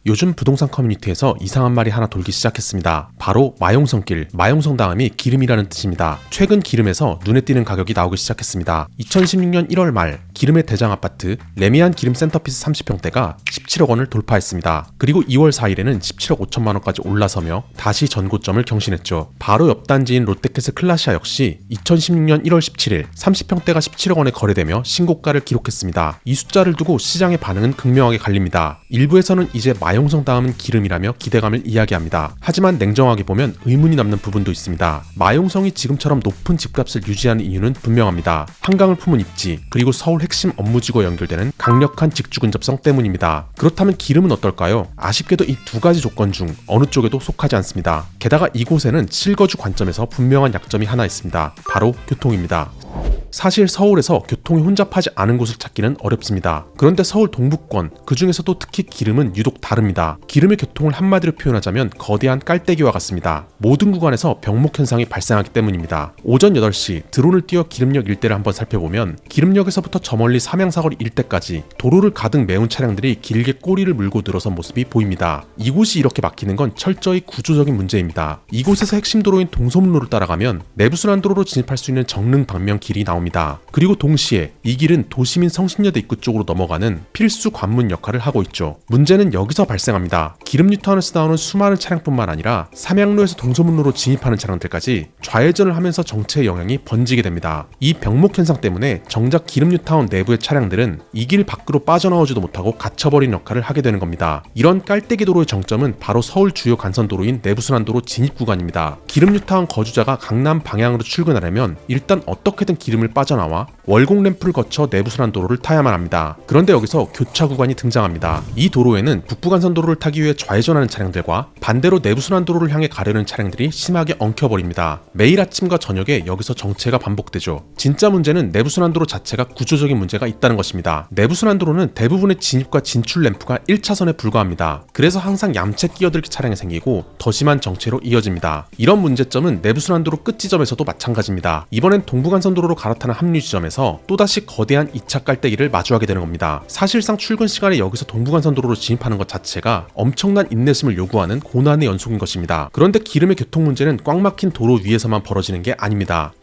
요즘 부동산 커뮤니티에서 이상한 말이 하나 돌기 시작했습니다. 바로 마용성길, 마용성 다음이 기름이라는 뜻입니다. 최근 기름에서 눈에 띄는 가격이 나오기 시작했습니다. 2016년 1월 말 기름의 대장 아파트 레미안 기름 센터피스 30평대가 17억 원을 돌파했습니다. 그리고 2월 4일에는 17억 5천만 원까지 올라서며 다시 전고점을 경신했죠. 바로 옆 단지인 롯데캐슬 클라시아 역시 2016년 1월 17일 30평대가 17억 원에 거래되며 신고가를 기록했습니다. 이 숫자를 두고 시장의 반응은 극명하게 갈립니다. 일부에서는 이제 마용성 다음은 기름이라며 기대감을 이야기합니다. 하지만 냉정하게 보면 의문이 남는 부분도 있습니다. 마용성이 지금처럼 높은 집값을 유지하는 이유는 분명합니다. 한강을 품은 입지, 그리고 서울 핵심 업무지구와 연결되는 강력한 직주 근접성 때문입니다. 그렇다면 기름은 어떨까요? 아쉽게도 이 두 가지 조건 중 어느 쪽에도 속하지 않습니다. 게다가 이곳에는 실거주 관점에서 분명한 약점이 하나 있습니다. 바로 교통입니다. 사실 서울에서 교통이 혼잡하지 않은 곳을 찾기는 어렵습니다. 그런데 서울 동부권, 그 중에서도 특히 기름은 유독 다릅니다. 기름의 교통을 한마디로 표현하자면 거대한 깔때기와 같습니다. 모든 구간에서 병목 현상이 발생하기 때문입니다. 오전 8시 드론을 띄워 기름역 일대를 한번 살펴보면 기름역에서부터 저 멀리 삼양사거리 일대까지 도로를 가득 메운 차량들이 길게 꼬리를 물고 늘어선 모습이 보입니다. 이곳이 이렇게 막히는 건 철저히 구조적인 문제입니다. 이곳에서 핵심 도로인 동서문로를 따라가면 내부순환도로로 진입할 수 있는 정릉 방면 길이 나옵니다. 그리고 동시에 이 길은 도시민 성신여대 입구 쪽으로 넘어가는 필수 관문 역할을 하고 있죠. 문제는 여기서 발생합니다. 기름 유턴에서 나오는 수많은 차량뿐만 아니라 삼양로에서 동서문로로 진입하는 차량들까지 좌회전을 하면서 정체의 영향이 번지게 됩니다. 이 병목 현상 때문에 정작 기름 유타운 내부의 차량들은 이 길 밖으로 빠져나오지도 못하고 갇혀버린 역할을 하게 되는 겁니다. 이런 깔때기 도로의 정점은 바로 서울 주요 간선도로인 내부순환도로 진입 구간입니다. 기름 유타운 거주자가 강남 방향으로 출근하려면 일단 어떻게든 기름을 빠져나와 월곡 램프를 거쳐 내부순환도로를 타야만 합니다. 그런데 여기서 교차 구간이 등장합니다. 이 도로에는 북부간선도로를 타기 위해 좌회전하는 차량들과 반대로 내부순환도로를 향해 가려는 차량들이 심하게 엉켜버립니다. 매일 아침과 저녁에 여기서 정체가 반복되죠. 진짜 문제는 내부순환도로 자체가 구조적인 문제가 있다는 것입니다. 내부순환도로는 대부분의 진입과 진출 램프가 1차선에 불과합니다. 그래서 항상 얌체 끼어들기 차량이 생기고 더 심한 정체로 이어집니다. 이런 문제점은 내부순환도로 끝 지점에서도 마찬가지입니다. 이번엔 동부간선도로로 갈아타는 합류 지점에서 또다시 거대한 2차 깔때기를 마주하게 되는 겁니다. 사실상 출근 시간에 여기서 동부간선도로로 진입하는 것 자체가 엄청난 인내심을 요구하는 고난의 연속인 것입니다. 그런데 기름의 교통 문제는 꽉 막힌 도로 위에서만 벌어지는 게 아닙니다.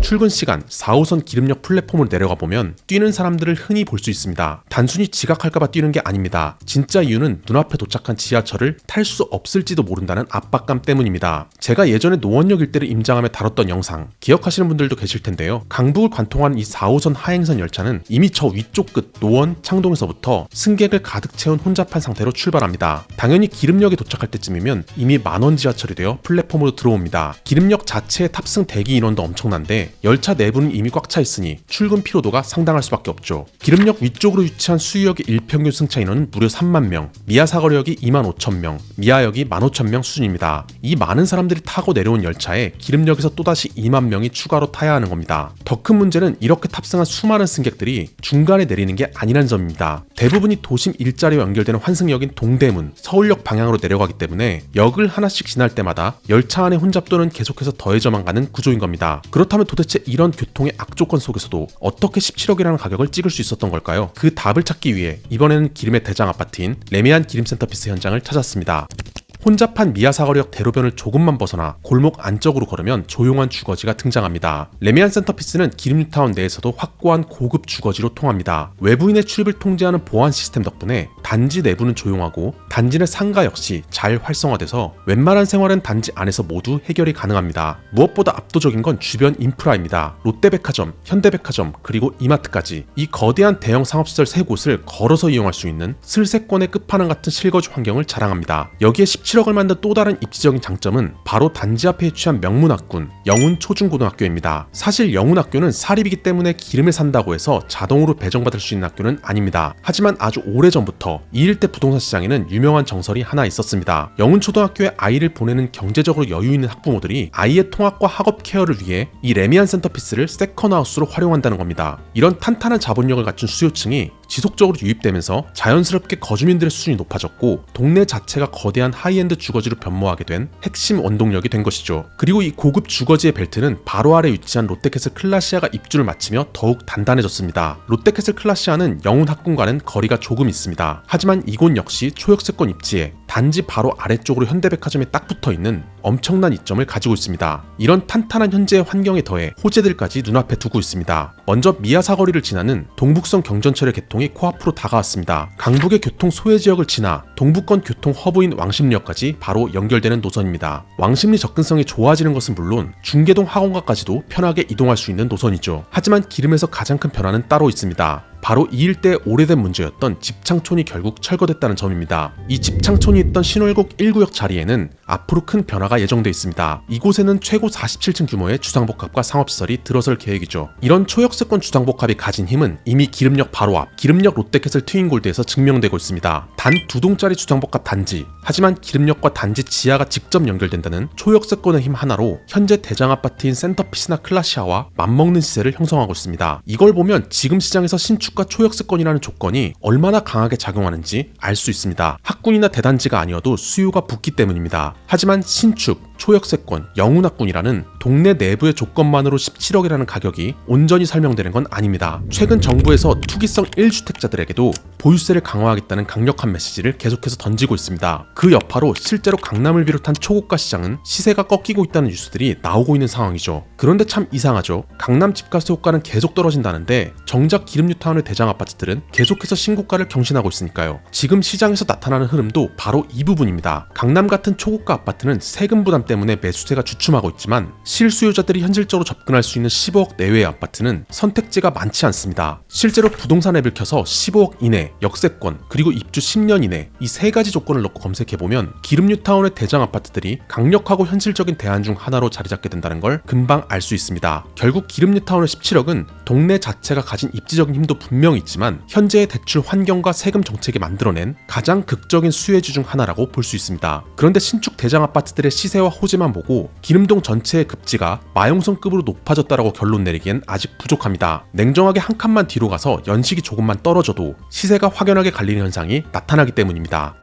출근 시간 4호선 기름역 플랫폼을 내려가 보면 뛰는 사람들을 흔히 볼 수 있습니다. 단순히 지각할까봐 뛰는 게 아닙니다. 진짜 이유는 눈앞에 도착한 지하철을 탈 수 없을지도 모른다는 압박감 때문입니다. 제가 예전에 노원역 일대를 임장하며 다뤘던 영상 기억하시는 분들도 계실 텐데요. 강북을 관통하는 이 4호선 하행선 열차는 이미 저 위쪽 끝 노원, 창동에서부터 승객을 가득 채운 혼잡한 상태로 출발합니다. 당연히 기름역에 도착할 때쯤이면 이미 만원 지하철이 되어 플랫폼으로 들어옵니다. 기름역 자체의 탑승 대기 인원도 엄청난데 열차 내부는 이미 꽉 차 있으니 출근 피로도가 상당할 수밖에 없죠. 기름역 위쪽으로 위치한 수유역의 일평균 승차 인원은 무려 3만 명, 미아사거리역이 2만 5천 명, 미아역이 1만 5천 명 수준입니다. 이 많은 사람들이 타고 내려온 열차에 기름역에서 또다시 2만 명이 추가로 타야 하는 겁니다. 더 큰 문제는 이렇게 탑승한 수많은 승객들이 중간에 내리는 게 아니라는 점입니다. 대부분이 도심 일자리와 연결되는 환승역인 동대문, 서울역 방향으로 내려가기 때문에 역을 하나씩 지날 때마다 열차 안의 혼잡도는 계속해서 더해져만 가는 구조인 겁니다. 그렇다면 도대체 이런 교통의 악조건 속에서도 어떻게 17억이라는 가격을 찍을 수 있었던 걸까요? 그 답을 찾기 위해 이번에는 기름의 대장 아파트인 레미안 기름 센터피스 현장을 찾았습니다. 혼잡한 미아사거리역 대로변을 조금만 벗어나 골목 안쪽으로 걸으면 조용한 주거지가 등장합니다. 레미안 센터피스는 기름유타운 내에서도 확고한 고급 주거지로 통합니다. 외부인의 출입을 통제하는 보안 시스템 덕분에 단지 내부는 조용하고 단지 내 상가 역시 잘 활성화돼서 웬만한 생활은 단지 안에서 모두 해결이 가능합니다. 무엇보다 압도적인 건 주변 인프라입니다. 롯데백화점, 현대백화점, 그리고 이마트까지 이 거대한 대형 상업시설 3곳을 걸어서 이용할 수 있는 슬세권의 끝판왕 같은 실거주 환경을 자랑합니다. 여기에 17억을 만든 또 다른 입지적인 장점은 바로 단지 앞에 위치한 명문학군 영훈초중고등학교입니다. 사실 영훈학교는 사립이기 때문에 기름을 산다고 해서 자동으로 배정받을 수 있는 학교는 아닙니다. 하지만 아주 오래전부터 이 일대 부동산 시장에는 유명한 정설이 하나 있었습니다. 영훈초등학교에 아이를 보내는 경제적으로 여유 있는 학부모들이 아이의 통학과 학업 케어를 위해 이 레미안 센터피스를 세컨하우스로 활용한다는 겁니다. 이런 탄탄한 자본력을 갖춘 수요층이 지속적으로 유입되면서 자연스럽게 거주민들의 수준이 높아졌고 동네 자체가 거대한 하이엔드 주거지로 변모하게 된 핵심 원동력이 된 것이죠. 그리고 이 고급 주거지의 벨트는 바로 아래 위치한 롯데캐슬 클라시아가 입주를 마치며 더욱 단단해졌습니다. 롯데캐슬 클라시아는 영훈 학군과는 거리가 조금 있습니다. 하지만 이곳 역시 초역세권 입지에 단지 바로 아래쪽으로 현대백화점에 딱 붙어있는 엄청난 이점을 가지고 있습니다. 이런 탄탄한 현재의 환경에 더해 호재들까지 눈앞에 두고 있습니다. 먼저 미아 사거리를 지나는 동북선 경전철의 개통이 코앞으로 다가왔습니다. 강북의 교통 소외 지역을 지나 동북권 교통 허브인 왕십리역까지 바로 연결되는 노선입니다. 왕십리 접근성이 좋아지는 것은 물론 중계동 학원가까지도 편하게 이동할 수 있는 노선이죠. 하지만 기름에서 가장 큰 변화는 따로 있습니다. 바로 이 일대의 오래된 문제였던 집창촌이 결국 철거됐다는 점입니다. 이 집창촌이 있던 신월곡 1구역 자리에는 앞으로 큰 변화가 예정돼 있습니다. 이곳에는 최고 47층 규모의 주상복합과 상업시설이 들어설 계획이죠. 이런 초역세권 주상복합이 가진 힘은 이미 기름역 바로 앞 기름역 롯데캐슬 트윈골드에서 증명되고 있습니다. 단 2동짜리 주상복합 단지, 하지만 기름역과 단지 지하가 직접 연결된다는 초역세권의 힘 하나로 현재 대장아파트인 센터피스나 클라시아와 맞먹는 시세를 형성하고 있습니다. 이걸 보면 지금 시장에서 신축과 초역세권이라는 조건이 얼마나 강하게 작용하는지 알 수 있습니다. 학군이나 대단지가 아니어도 수요가 붙기 때문입니다. 하지만 신축, 초역세권, 영훈학군이라는 동네 내부의 조건만으로 17억이라는 가격이 온전히 설명되는 건 아닙니다. 최근 정부에서 투기성 1주택자들에게도 보유세를 강화하겠다는 강력한 메시지를 계속해서 던지고 있습니다. 그 여파로 실제로 강남을 비롯한 초고가 시장은 시세가 꺾이고 있다는 뉴스들이 나오고 있는 상황이죠. 그런데 참 이상하죠. 강남 집값의 호가는 계속 떨어진다는데 정작 기름뉴타운의 대장 아파트들은 계속해서 신고가를 경신하고 있으니까요. 지금 시장에서 나타나는 흐름도 바로 이 부분입니다. 강남 같은 초고가 아파트는 세금 부담 때문에 매수세가 주춤하고 있지만 실수요자들이 현실적으로 접근할 수 있는 15억 내외의 아파트는 선택지가 많지 않습니다. 실제로 부동산 앱을 켜서 15억 이내, 역세권, 그리고 입주 10년 이내 이 세 가지 조건을 넣고 검색해보면 기름뉴타운의 대장 아파트들이 강력하고 현실적인 대안 중 하나로 자리 잡게 된다는 걸 금방 알 수 있습니다. 결국 기름뉴타운의 17억은 동네 자체가 가진 입지적인 힘도 분명히 있지만 현재의 대출 환경과 세금 정책이 만들어낸 가장 극적인 수혜주 중 하나라고 볼 수 있습니다. 그런데 신축 대장 아파트들의 시세와 호재만 보고 기름동 전체의 급지가 마용성급으로 높아졌다라고 결론 내리기엔 아직 부족합니다. 냉정하게 한 칸만 뒤로 가서 연식이 조금만 떨어져도 시세가 확연하게 갈리는 현상이 나타나기 때문입니다.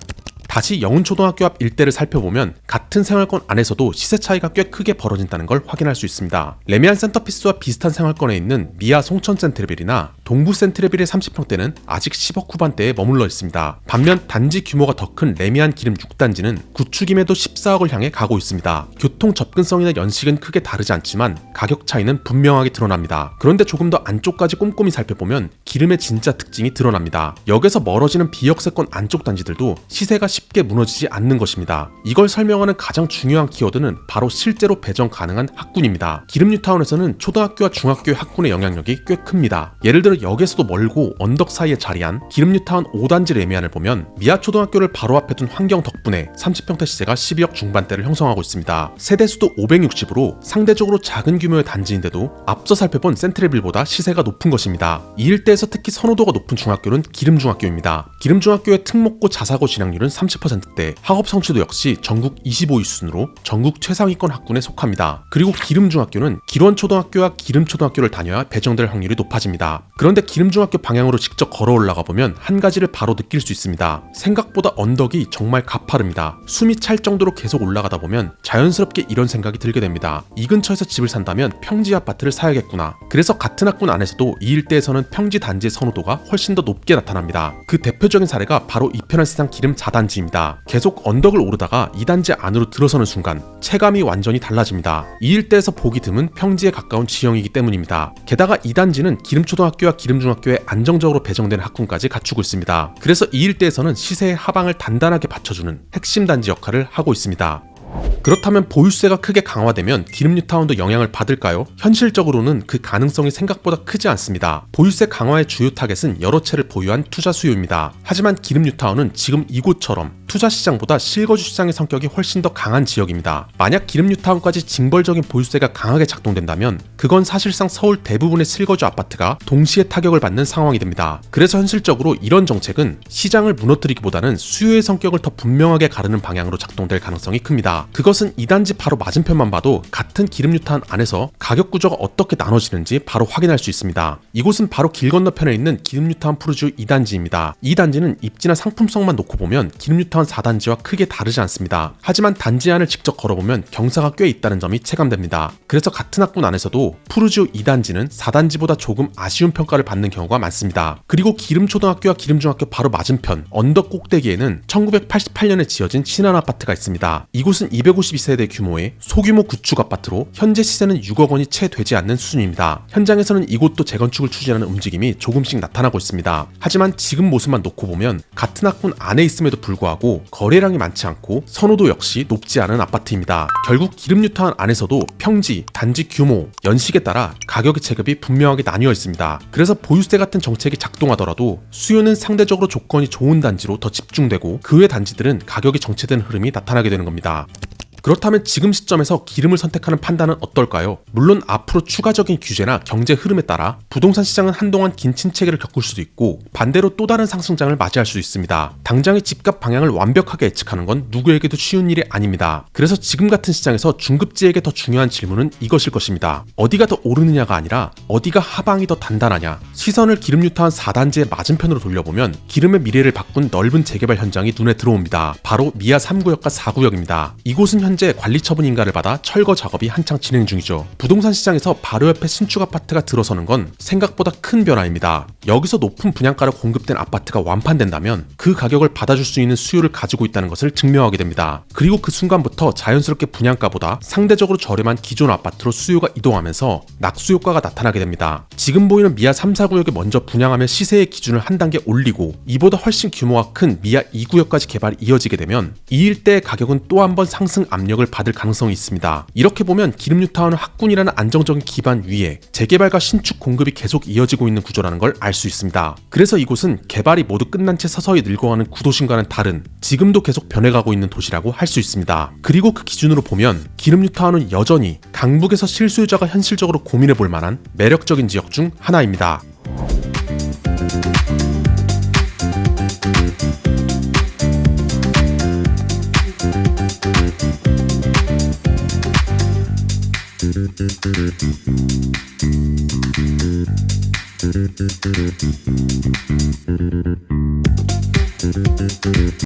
다시 영훈초등학교 앞 일대를 살펴보면 같은 생활권 안에서도 시세 차이가 꽤 크게 벌어진다는 걸 확인할 수 있습니다. 레미안 센터피스와 비슷한 생활권에 있는 미아 송천 센트레빌이나 동부 센트레빌의 30평대는 아직 10억 후반대에 머물러 있습니다. 반면 단지 규모가 더 큰 레미안 기름 6단지는 구축임에도 14억을 향해 가고 있습니다. 교통 접근성이나 연식은 크게 다르지 않지만 가격 차이는 분명하게 드러납니다. 그런데 조금 더 안쪽까지 꼼꼼히 살펴보면 기름의 진짜 특징이 드러납니다. 역에서 멀어지는 비역세권 안쪽 단지들도 시세가 쉽게 무너지지 않는 것입니다. 이걸 설명하는 가장 중요한 키워드는 바로 실제로 배정 가능한 학군입니다. 기름뉴타운에서는 초등학교와 중학교의 학군의 영향력이 꽤 큽니다. 예를 들어 역에서도 멀고 언덕 사이에 자리한 기름뉴타운 5단지 레미안을 보면 미아 초등학교를 바로 앞에 둔 환경 덕분에 30평대 시세가 12억 중반대를 형성하고 있습니다. 세대수도 560으로 상대적으로 작은 규모의 단지인데도 앞서 살펴본 센트레빌보다 시세가 높은 것입니다. 이 일대에서 특히 선호도가 높은 중학교는 기름중학교입니다. 기름중학교의 특목고 자사고 진학률은 30%대, 학업 성취도 역시 전국 25위 순으로 전국 최상위권 학군에 속합니다. 그리고 기름중학교는 기론초등학교와 기름초등학교를 다녀야 배정될 확률이 높아집니다. 그런데 기름중학교 방향으로 직접 걸어 올라가 보면 한 가지를 바로 느낄 수 있습니다. 생각보다 언덕이 정말 가파릅니다. 숨이 찰 정도로 계속 올라가다 보면 자연스럽게 이런 생각이 들게 됩니다. 이 근처에서 집을 산다면 평지 아파트를 사야겠구나. 그래서 같은 학군 안에서도 이 일대에서는 평지 단지의 선호도가 훨씬 더 높게 나타납니다. 그 대표적인 사례가 바로 이편한 세상 기름 4단지입니다. 계속 언덕을 오르다가 2단지 안으로 들어서는 순간 체감이 완전히 달라집니다. 이 일대에서 보기 드문 평지에 가까운 지형이기 때문입니다. 게다가 2단지는 기름초등학교와 기름중학교에 안정적으로 배정된 학군까지 갖추고 있습니다. 그래서 이 일대에서는 시세의 하방을 단단하게 받쳐주는 핵심 단지 역할을 하고 있습니다. 그렇다면 보유세가 크게 강화되면 기름뉴타운도 영향을 받을까요? 현실적으로는 그 가능성이 생각보다 크지 않습니다. 보유세 강화의 주요 타겟은 여러 채를 보유한 투자 수요입니다. 하지만 기름뉴타운은 지금 이곳처럼 투자 시장보다 실거주 시장의 성격이 훨씬 더 강한 지역입니다. 만약 기름 뉴타운까지 징벌적인 보유세가 강하게 작동된다면 그건 사실상 서울 대부분의 실거주 아파트가 동시에 타격을 받는 상황이 됩니다. 그래서 현실적으로 이런 정책은 시장을 무너뜨리기보다는 수요의 성격을 더 분명하게 가르는 방향으로 작동될 가능성이 큽니다. 그것은 2단지 바로 맞은편만 봐도 같은 기름 뉴타운 안에서 가격 구조가 어떻게 나눠지는지 바로 확인할 수 있습니다. 이곳은 바로 길 건너편에 있는 기름 뉴타운 푸르지오 2단지입니다. 이 단지는 입지나 상품성만 놓고 보면 기름 뉴타운 4단지와 크게 다르지 않습니다. 하지만 단지 안을 직접 걸어보면 경사가 꽤 있다는 점이 체감됩니다. 그래서 같은 학군 안에서도 푸르지오 2단지는 4단지보다 조금 아쉬운 평가를 받는 경우가 많습니다. 그리고 기름초등학교와 기름중학교 바로 맞은편 언덕 꼭대기에는 1988년에 지어진 신한 아파트가 있습니다. 이곳은 252세대 규모의 소규모 구축 아파트로 현재 시세는 6억 원이 채 되지 않는 수준입니다. 현장에서는 이곳도 재건축을 추진하는 움직임이 조금씩 나타나고 있습니다. 하지만 지금 모습만 놓고 보면 같은 학군 안에 있음에도 불구하고 거래량이 많지 않고 선호도 역시 높지 않은 아파트입니다. 결국 기름 뉴타운 안에서도 평지, 단지 규모, 연식에 따라 가격의 체급이 분명하게 나뉘어 있습니다. 그래서 보유세 같은 정책이 작동하더라도 수요는 상대적으로 조건이 좋은 단지로 더 집중되고 그 외 단지들은 가격이 정체된 흐름이 나타나게 되는 겁니다. 그렇다면 지금 시점에서 기름을 선택하는 판단은 어떨까요? 물론 앞으로 추가적인 규제나 경제 흐름에 따라 부동산 시장은 한동안 긴 침체기를 겪을 수도 있고 반대로 또 다른 상승장을 맞이할 수 있습니다. 당장의 집값 방향을 완벽하게 예측하는 건 누구에게도 쉬운 일이 아닙니다. 그래서 지금 같은 시장에서 중급지에게 더 중요한 질문은 이것일 것입니다. 어디가 더 오르느냐가 아니라 어디가 하방이 더 단단하냐. 시선을 기름 뉴타운 4단지의 맞은편으로 돌려보면 기름의 미래를 바꾼 넓은 재개발 현장이 눈에 들어옵니다. 바로 미아 3구역과 4구역입니다. 이곳은 현재 관리 처분 인가를 받아 철거 작업이 한창 진행 중이죠. 부동산 시장에서 바로 옆에 신축 아파트가 들어서는 건 생각보다 큰 변화입니다. 여기서 높은 분양가로 공급된 아파트가 완판된다면 그 가격을 받아줄 수 있는 수요를 가지고 있다는 것을 증명하게 됩니다. 그리고 그 순간부터 자연스럽게 분양가보다 상대적으로 저렴한 기존 아파트로 수요가 이동하면서 낙수 효과가 나타나게 됩니다. 지금 보이는 미아 3, 4구역에 먼저 분양하면 시세의 기준을 한 단계 올리고 이보다 훨씬 규모가 큰 미아 2구역까지 개발이 이어지게 되면 이 일대의 가격은 또 한 번 상승 압력을 받을 가능성이 있습니다. 이렇게 보면 기름 뉴타운은 학군이라는 안정적인 기반 위에 재개발과 신축 공급이 계속 이어지고 있는 구조라는 걸 알 수 있습니다. 그래서 이곳은 개발이 모두 끝난 채 서서히 늙어가는 구도심과는 다른 지금도 계속 변해가고 있는 도시라고 할 수 있습니다. 그리고 그 기준으로 보면 기름 뉴타운은 여전히 강북에서 실수요자가 현실적으로 고민해볼 만한 매력적인 지역 중 하나입니다.